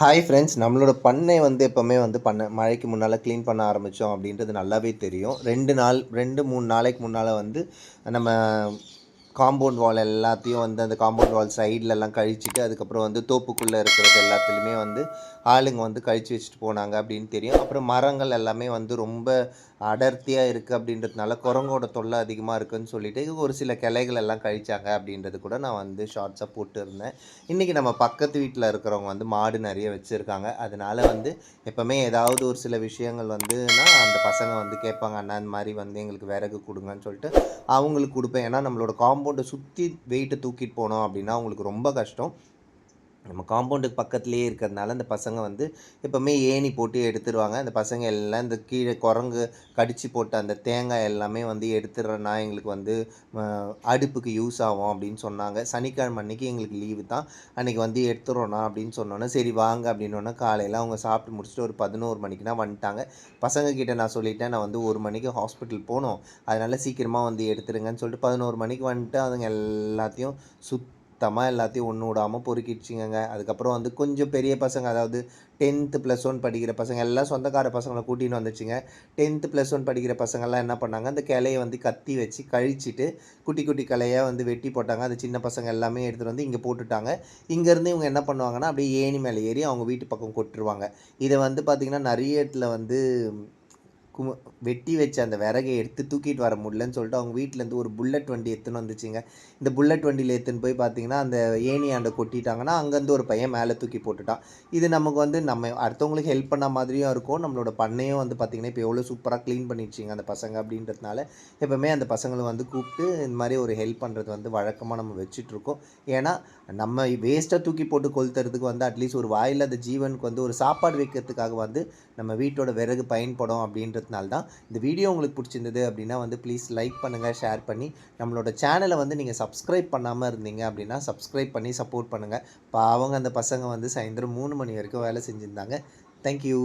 Hi friends, நம்மளோட பண்ணை வந்து எப்போவுமே வந்து மழைக்கு முன்னால் க்ளீன் பண்ண ஆரம்பித்தோம் அப்படின்றது நல்லாவே தெரியும். 2 3 நாளைக்கு முன்னால் வந்து நம்ம காம்பவுண்ட் வால் எல்லாத்தையும் வந்து அந்த காம்பவுண்ட் வால் சைட்லலாம் கழிச்சிட்டு, அதுக்கப்புறம் வந்து தோப்புக்குள்ளே இருக்கிறது எல்லாத்துலேயுமே வந்து ஆளுங்க வந்து கழிச்சு வச்சுட்டு போனாங்க அப்படின்னு தெரியும். அப்புறம் மரங்கள் எல்லாமே வந்து ரொம்ப அடர்த்தியாக இருக்குது அப்படின்றதுனால குரங்கோட தொல்லை அதிகமாக இருக்குதுன்னு சொல்லிட்டு ஒரு சில கிளைகள் எல்லாம் கழிச்சாங்க அப்படின்றது கூட நான் வந்து ஷார்ட்ஸாக போட்டுருந்தேன். இன்றைக்கி நம்ம பக்கத்து வீட்டில் இருக்கிறவங்க வந்து மாடு நிறைய வச்சுருக்காங்க. அதனால வந்து எப்போவுமே ஏதாவது ஒரு சில விஷயங்கள் வந்துன்னா அந்த பசங்க வந்து கேட்பாங்க, அண்ணா இந்த மாதிரி வந்து எங்களுக்கு விறகு கொடுங்கன்னு சொல்லிட்டு அவங்களுக்கு கொடுப்பேன். ஏன்னா நம்மளோட காம்பவுண்டை சுற்றி வெயிட்டை தூக்கிட்டு போனோம் அப்படின்னா அவங்களுக்கு ரொம்ப கஷ்டம். நம்ம காம்பவுண்டுக்கு பக்கத்துலேயே இருக்கிறதுனால அந்த பசங்க வந்து எப்போவுமே ஏணி போட்டு எடுத்துருவாங்க. அந்த பசங்க எல்லாம் இந்த கீழே குரங்கு கடிச்சு போட்ட அந்த தேங்காய் எல்லாமே வந்து எடுத்துடுறேன்னா எங்களுக்கு வந்து அடுப்புக்கு யூஸ் ஆகும் அப்படின்னு சொன்னாங்க. சனிக்கிழமை அன்றைக்கி எங்களுக்கு லீவு தான். அன்றைக்கி வந்து எடுத்துடுறோண்ணா அப்படின்னு சொன்னோன்னே சரி வாங்க அப்படின்னோடனே காலையில் அவங்க சாப்பிட்டு முடிச்சுட்டு ஒரு 11 மணிக்குனா வந்துட்டாங்க. பசங்கக்கிட்ட நான் சொல்லிட்டேன், நான் வந்து 1 மணிக்கு ஹாஸ்பிட்டல் போகணும், அதனால் சீக்கிரமாக வந்து எடுத்துருங்கன்னு சொல்லிட்டு 11 மணிக்கு வந்துட்டு அதுங்க எல்லாத்தையும் எல்லாத்தையும் ஒன்று விடாமல் பொறுக்கிடுச்சிங்கங்க. அதுக்கப்புறம் வந்து கொஞ்சம் பெரிய பசங்க, அதாவது 10th +1 படிக்கிற பசங்க எல்லாம் சொந்தக்கார பசங்களை கூட்டின்னு வந்துச்சுங்க. 10th +1 படிக்கிற பசங்கள்லாம் என்ன பண்ணாங்க, அந்த கிளையை வந்து கத்தி வச்சு கழிச்சிட்டு குட்டி குட்டி கிளையாக வந்து வெட்டி போட்டாங்க. அது சின்ன பசங்க எல்லாமே எடுத்துகிட்டு வந்து இங்கே போட்டுட்டாங்க. இங்கேருந்து இவங்க என்ன பண்ணுவாங்கன்னா அப்படியே ஏணி மேலே ஏறி அவங்க வீட்டு பக்கம் கொட்டுருவாங்க. இதை வந்து பார்த்திங்கன்னா நிறைய இடத்துல வந்து வெட்டி வச்சு அந்த விறகை எடுத்து தூக்கிட்டு வர முடியலன்னு சொல்லிட்டு அவங்க வீட்டிலேருந்து ஒரு புல்லட் வண்டி எடுத்துன்னு வந்துச்சுங்க. இந்த புல்லட் வண்டியில் எடுத்துன்னு போய் பார்த்தீங்கன்னா அந்த ஏணியாண்ட கொட்டிட்டாங்கன்னா அங்கேருந்து ஒரு பையன் மேலே தூக்கி போட்டுட்டான். இது நமக்கு வந்து நம்ம அடுத்தவங்களுக்கு ஹெல்ப் பண்ண மாதிரியும் இருக்கும். நம்மளோட பண்ணையும் வந்து பார்த்திங்கன்னா இப்போ எவ்வளோ சூப்பராக க்ளீன் பண்ணிடுச்சிங்க அந்த பசங்க அப்படின்றதுனால எப்போவுமே அந்த பசங்களை வந்து கூப்பிட்டு இந்த மாதிரி ஒரு ஹெல்ப் பண்ணுறது வந்து வழக்கமாக நம்ம வச்சிட்ருக்கோம். ஏன்னா நம்ம வேஸ்ட்டாக தூக்கி போட்டு கொளுத்துறதுக்கு வந்து அட்லீஸ்ட் ஒரு வாயில்லாத ஜீவனுக்கு வந்து ஒரு சாப்பாடு வைக்கிறதுக்காக வந்து நம்ம வீட்டோட விறகு பயன்படும் அப்படின்றதுனால தான். இந்த வீடியோ உங்களுக்கு பிடிச்சிருந்தது அப்படின்னா வந்து ப்ளீஸ் லைக் பண்ணுங்கள், ஷேர் பண்ணி நம்மளோட சேனலை வந்து நீங்கள் சப்ஸ்கிரைப் பண்ணாமல் இருந்தீங்க அப்படின்னா சப்ஸ்கிரைப் பண்ணி சப்போர்ட் பண்ணுங்கள். பாவங்க அந்த பசங்க வந்து சாயந்தரம் 3 மணி வரைக்கும் வேலை செஞ்சுருந்தாங்க. தேங்க்யூ.